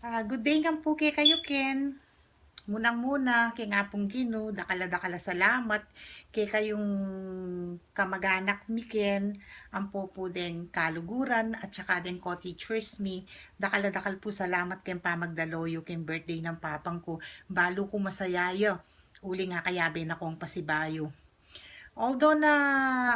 Good day nga po kay kayo, Ken. Munang-muna, kay nga pong Gino, dakala-dakala salamat, kay kayong kamag-anak mi Ken, ang po den kaluguran, at saka den co-teachers mi, dakala-dakal po salamat kay pamagdaloyo, kay birthday ng papang ko, balo ko masayayo, uli nga kayabe na kong pasibayo. Although na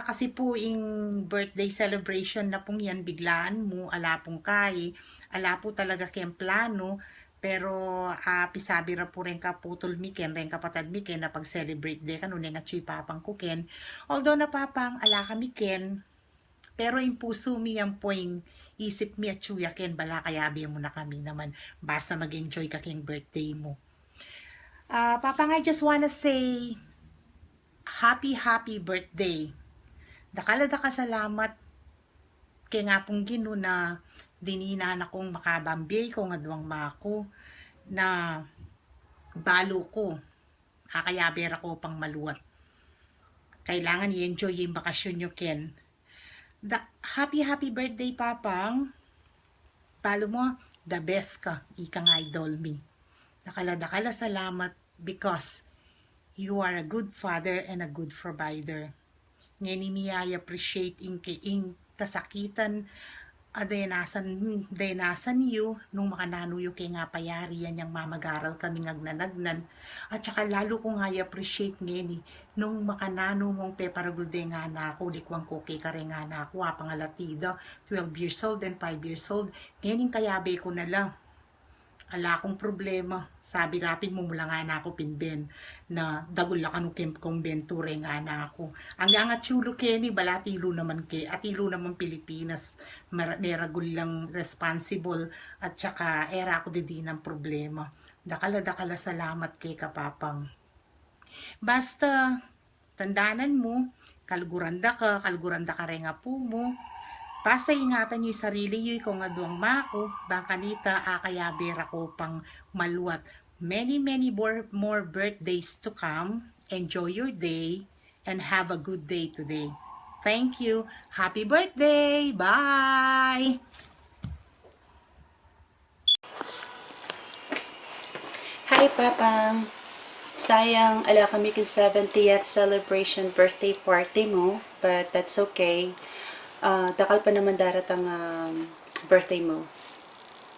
kasi po ing birthday celebration na pong yan, biglaan mo, ala pong kay, ala po talaga kayang plano, pero pisabi ra po rin ka putol mi ken, rin kapatad mi ken, na pag-celebrate de kan, nga chuy papang ko ken. Although na papang, ala kami ken, pero yung puso mi yan po yung isip mi at chuya ken, bala kayabi mo na kami naman, basta mag-enjoy ka king birthday mo. Papang, I just wanna say, happy birthday. Dakala salamat kay nga pong Gino na dininan akong makabambay ko nga duwang mako na balo ko. Akayabera ko pang maluwat. Kailangan i-enjoy yung bakasyon nyo, Ken. Happy birthday, Papang. Balo mo, the best ka. Ika nga idol me. Dakala salamat because you are a good father and a good provider. Ngayon ni I appreciate ing kasakitan denasan yu nung makananuyo kay nga payari yan yung mamagaral kami ngagnanagnan, at saka lalo ko nga appreciate ngeni nung makanano mong peparagulde nga na ako likwang ko kay kare nga na ako pangalatida 12 years old and 5 years old ngayon kayabe ko na lang ala akong problema. Sabi rapid mo mula nga na ako pinben na dagul la kanu kem konbenture nga na ako. Ang nga chulo keni balatilo naman ke atilo naman Pilipinas meragul lang responsible at saka era ako di ng problema. Dakala salamat kay kapapang. Basta tandanan mo kalguranda ka rin nga po mo. Basta ingatan niyo yung sarili niyo kung aduang mako, bangkanita akayabera ko pang maluwat. Many more birthdays to come. Enjoy your day and have a good day today. Thank you. Happy birthday. Bye. Hi, Papang! Sayang, ala kami kin 70th celebration birthday party mo, but that's okay. Dakal pa naman daratang birthday mo.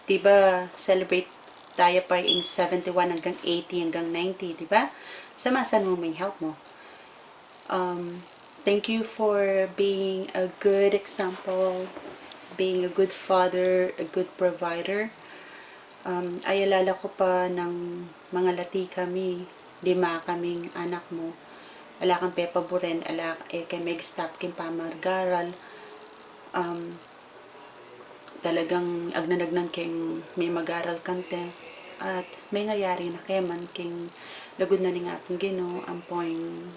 Diba, celebrate tayo pa in 71 hanggang 80 hanggang 90, diba? Samasan mo may help mo. Thank you for being a good example, being a good father, a good provider. Ay alala ko pa ng mga lati kami, 5 kaming anak mo. Ala kang Pepa Buren, ala kay Meg Stop kin pamargaral. Talagang agnanagnan king may magaral kante. At may ngayari na keman king lagod na ni nga pong Gino, ang point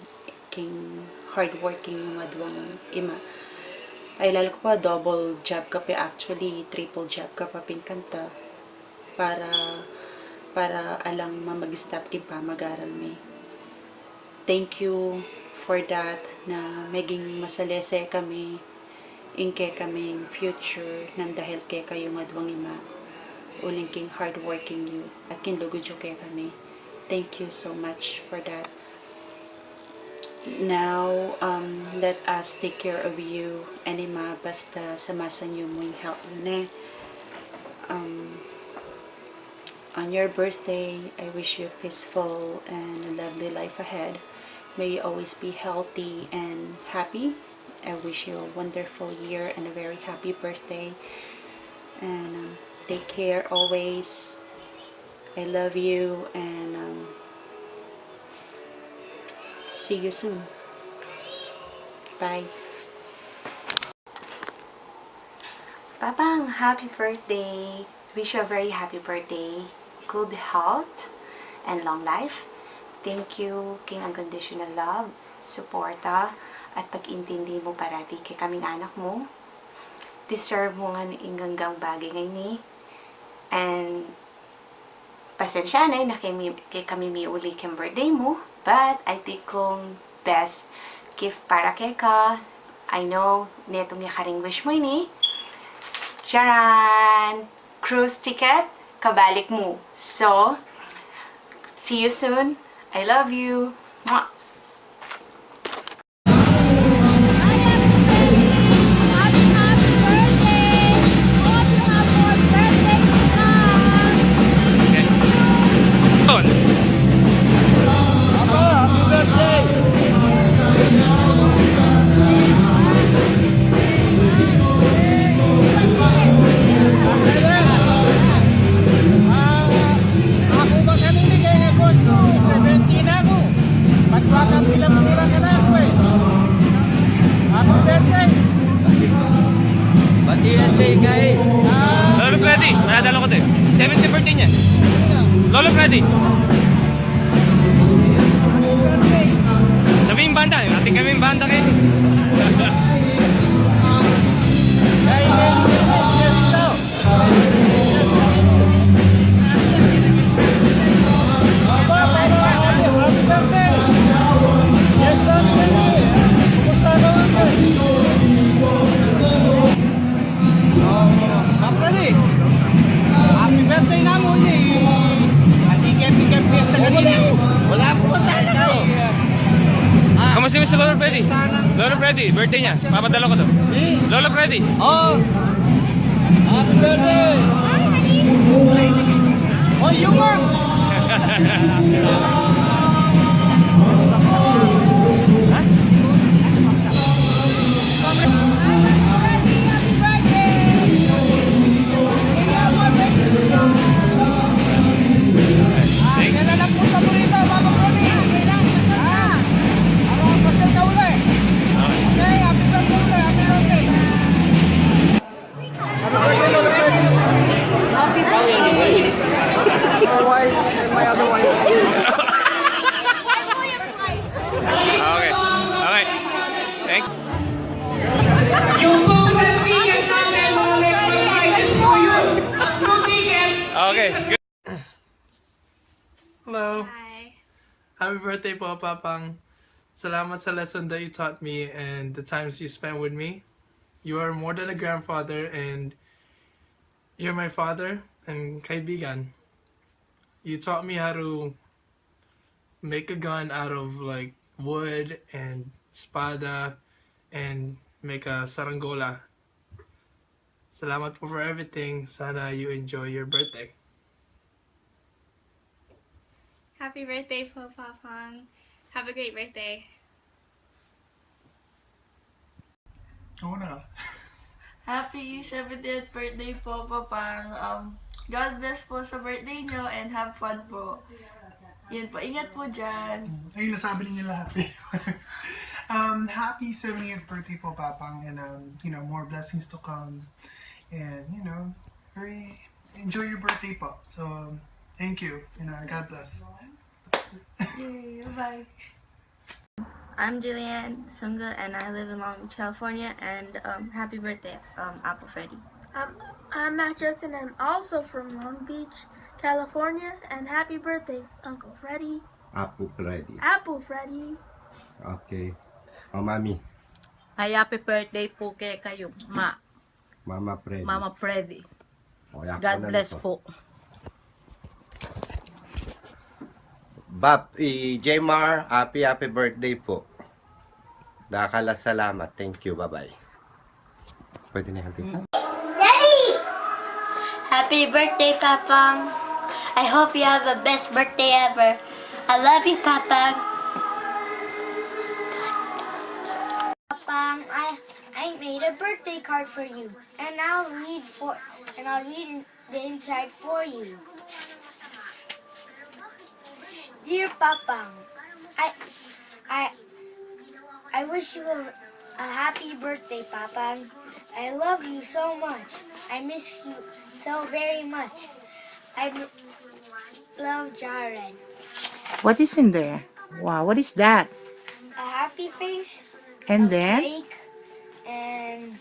king hardworking yung adwang ima. Ay lalo ko pa double job ka pa, actually triple job ka pa pinkanta para alang mamag-stop kin pa mag-aral may. Thank you for that na maging masalese kami inke kaming future nang dahil kay kayo nga duwang ima uling king hardworking you at kinlugudyo kay kami. Thank you so much for that. Now, let us take care of you and ima basta samasan nyo mo yung help yun eh. On your birthday, I wish you a peaceful and a lovely life ahead. May you always be healthy and happy. I wish you a wonderful year and a very happy birthday. And take care always. I love you and see you soon. Bye. Papang, happy birthday! Wish you a very happy birthday, good health, and long life. Thank you, king unconditional love, suporta, at pag-intindi mo parati kay kaming anak mo. Deserve mo nga ni inganggang bagay ngayon ni. And, pasensya na kay kami may uli kay birthday mo. But, I think kong best gift para kay ka. I know, neto niya karing wish mo ini. Charan! Cruise ticket kabalik mo. So, see you soon. I love you. Mwah! Ako ba kanina kay Agosto? 17 ako. Magpasang bilang-bilang ka na ako eh. Happy birthday! Batian day kay. Lolo Freddy, nadala ko din. 70th birthday niya. Lolo Freddy. Sabihin banda, ating kami banda kayo. Kay Ernesto. Aba, pero happy birthday! Yes, Ernesto. Kumusta naman kayo? Kapre, happy birthday na mo ni. Ati Kevin Fiesta kanina. Wala akong matanda. Kamusta mo si Lolo Freddy? Lolo Freddy, birthday niya. Papadala ko to. Lolo Freddy. Oh. Happy birthday. Oh, yung mom. Kailan ang punta mo rito, Mama Connie? Ano ang pasel ka uli? Okay, happy birthday uli, happy birthday. Happy birthday, Lolo Freddy. Happy birthday. My wife and my other wife. Okay. Okay. Thank Yung kung ticket natin, mga electric prices po yun. At no ticket, Okay. Good. Hello. Hi. Happy birthday po, Papang. Salamat sa lesson that you taught me and the times you spent with me. You are more than a grandfather and you're my father and kaibigan. You taught me how to make a gun out of like wood and espada and make a saranggola. Salamat po for everything. Sana you enjoy your birthday. Happy birthday po, Papang. Have a great birthday. Happy 70th birthday po, Papang. God bless po sa birthday nyo and have fun po. Yan po, ingat po dyan. Ayun, nasabi niyo lahat. Happy 70th birthday po, Papang, and more blessings to come. And very enjoy your birthday po. So, thank you. God bless. Yay, bye. I'm Julianne Sunga and I live in Long Beach, California, and happy birthday, Apple Freddy. I'm Matt Justin and I'm also from Long Beach, California, and happy birthday, Uncle Freddy. Apple Freddy. Apple Freddy. Okay. Oh, Mami. Ay, happy birthday po kayo, Mama Freddy. Mama Freddy. O, yan God na bless nito. po. Bob, Jmar, happy birthday po. Dakala salamat. Thank you. Bye-bye. Pwede na yung Happy birthday, Papang. I hope you have the best birthday ever. I love you, Papang. Papang, I made a birthday card for you, and I'll read the inside for you. Dear Papang, I wish you a happy birthday, Papang. I love you so much. I miss you so very much. I love Jared. What is in there? Wow, what is that? A happy face. And a then? cake, and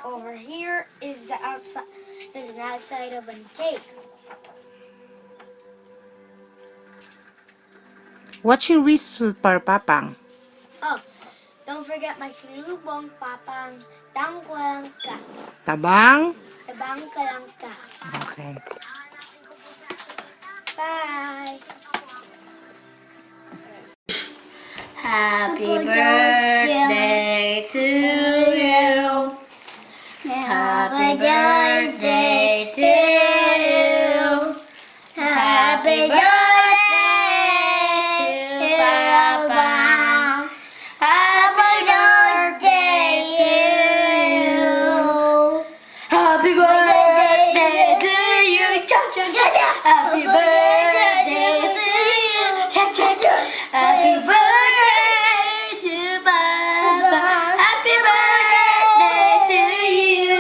over here is the outside. Is an outside of a cake. What's your wish for Papang? Oh, don't forget my sinulubong, Papang. Tangwalang ka. Tabang? Tabang ka lang ka. Okay. Happy birthday to you. Happy birthday to you. Happy birthday to Papa. Happy birthday to you. Happy birthday to you. Happy birthday to you. Happy birthday to Papa. Happy birthday to you.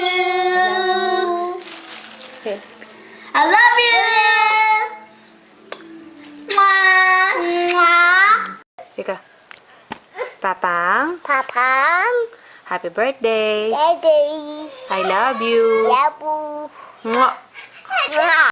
I love you. Mwah. Mwah. Ika. Papang, Papang, happy birthday. birthday. I love you. Love you. Mwah. Mwah.